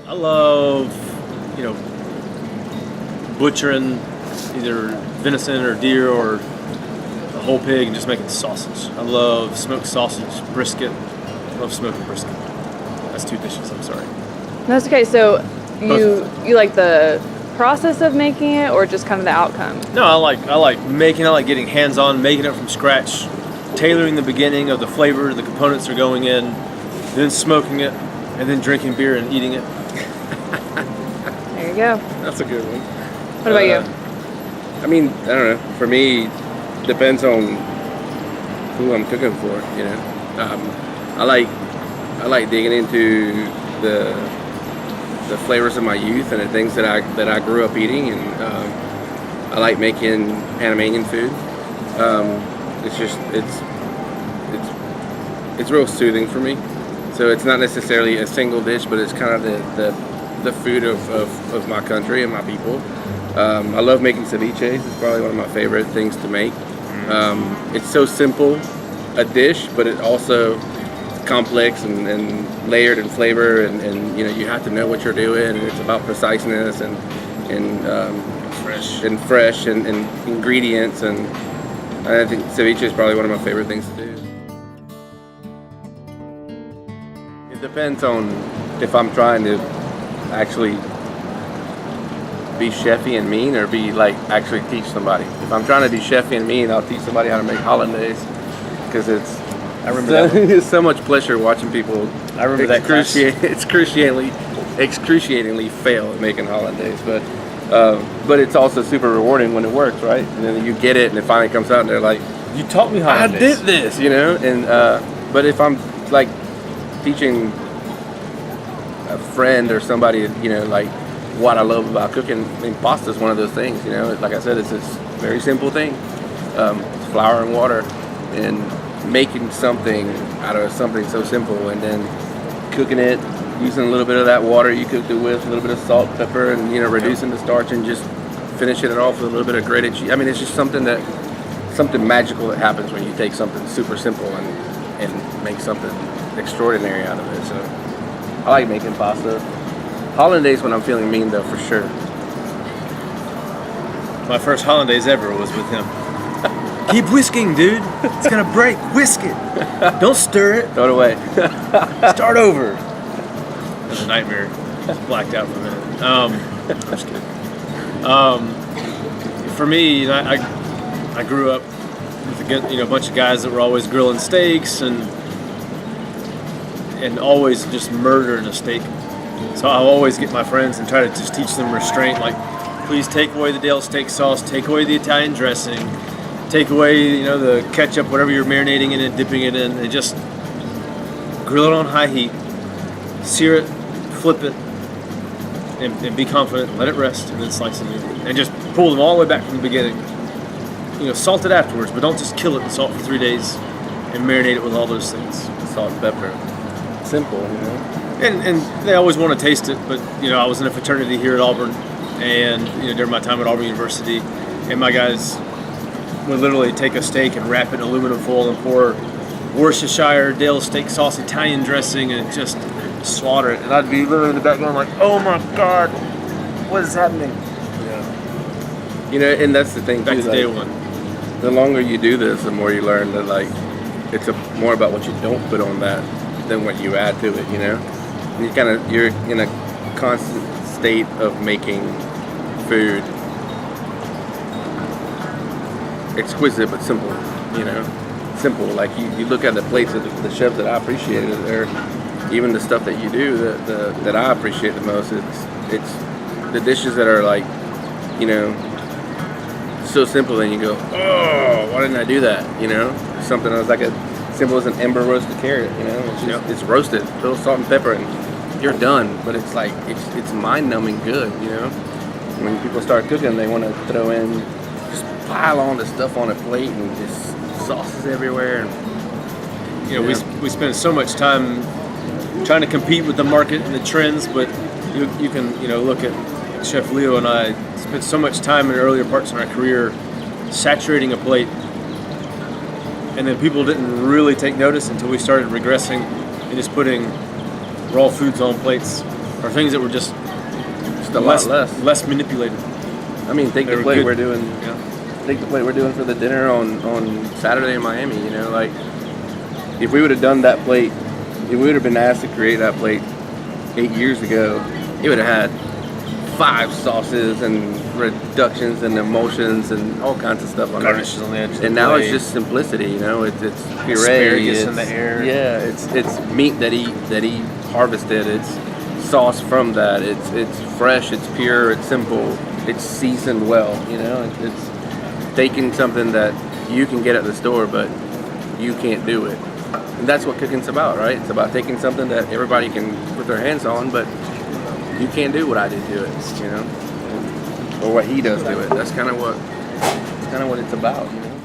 I love, butchering either venison or deer or a whole pig and just making sausage. I love smoked sausage, brisket. I love smoking brisket. That's 2 dishes, I'm sorry. That's okay. So you like the process of making it or just kind of the outcome? No, I like making. I like getting hands-on, making it from scratch, tailoring the beginning of the flavor, the components are going in, then smoking it, and then drinking beer and eating it. There you go. That's a good one. What about you? I mean, I don't know. For me, depends on who I'm cooking for. I like digging into the flavors of my youth and the things that I grew up eating, and I like making Panamanian food. It's real soothing for me. So it's not necessarily a single dish, but it's kind of the food of my country and my people. I love making ceviches. It's probably one of my favorite things to make. It's so simple a dish, but it also is complex and layered in flavor, and you have to know what you're doing, and it's about preciseness and fresh and ingredients, and I think ceviche is probably one of my favorite things to do. It depends on if I'm trying to actually be chefy and mean or be like actually teach somebody. If I'm trying to be chefy and mean, I'll teach somebody how to make hollandaise, because I remember that one. it's so much pleasure watching people excruciatingly fail at making hollandaise, but it's also super rewarding when it works, right? And then you get it and it finally comes out and they're like, You taught me hollandaise. I did this, and but if I'm like teaching a friend or somebody, like what I love about cooking, I mean, pasta is one of those things, like I said, it's this very simple thing. It's flour and water, and making something out of something so simple, and then cooking it, using a little bit of that water you cooked it with, a little bit of salt, pepper, and reducing the starch, and just finishing it off with a little bit of grated cheese. I mean, it's just something magical that happens when you take something super simple and make something extraordinary out of it. So I like making pasta. Hollandaise when I'm feeling mean, though, for sure. My first hollandaise ever was with him. Keep whisking, dude. It's gonna break. Whisk it. Don't stir it. Throw it away. Start over. It was a nightmare. Just blacked out for a minute. I'm just kidding. For me, I grew up with a bunch of guys that were always grilling steaks and always just murdering a steak. So I'll always get my friends and try to just teach them restraint. Like, please take away the Dale steak sauce, take away the Italian dressing, take away, the ketchup, whatever you're marinating in it, dipping it in, and just grill it on high heat, sear it, flip it, and be confident, let it rest, and then slice it in. And just pull them all the way back from the beginning. Salt it afterwards, but don't just kill it and salt for 3 days and marinate it with all those things. Salt and pepper. Simple, And they always want to taste it, but I was in a fraternity here at Auburn, and during my time at Auburn University, and my guys would literally take a steak and wrap it in aluminum foil and pour Worcestershire Dale steak sauce, Italian dressing, and just slaughter it. And I'd be literally in the background like, oh my God, what is happening? Yeah. And that's the thing Back too. to day one. The longer you do this, the more you learn that it's more about what you don't put on that than what you add to it. And you're in a constant state of making food exquisite but simple. Simple. Like you look at the plates of the chefs that I appreciated, or even the stuff that you do that I appreciate the most. It's the dishes that are so simple, and you go, oh, why didn't I do that? Something that was like as simple as an ember roasted carrot. It's roasted, a little salt and pepper, and you're done. But it's like it's mind-numbing good. When people start cooking, they want to throw in, just pile on the stuff on a plate and just sauces everywhere. And we spend so much time trying to compete with the market and the trends, but you can look at Chef Leo and I spent so much time in earlier parts of our career saturating a plate, and then people didn't really take notice until we started regressing and just putting raw foods on plates. or things that were just a lot less. less manipulated. I mean, take They the were plate good. we're doing. Yeah. Take the plate we're doing for the dinner on Saturday in Miami. You know, like if we would have done that plate, if we would have been asked to create that plate 8 years ago, it would have had 5 sauces and reductions and emulsions and all kinds of stuff on Garnishes on the edge of the And now it's plate. just simplicity, you know. It's puree. Asparagus in it's, the air. Yeah, it's meat that he harvested. It's sauce from that. It's fresh. It's pure. It's simple. It's seasoned well. You know, it's taking something that you can get at the store, but you can't do it. And that's what cooking's about, right? It's about taking something that everybody can put their hands on, but you can't do what I did to it, you know, or what he does to it. That's kind of what it's about, you know.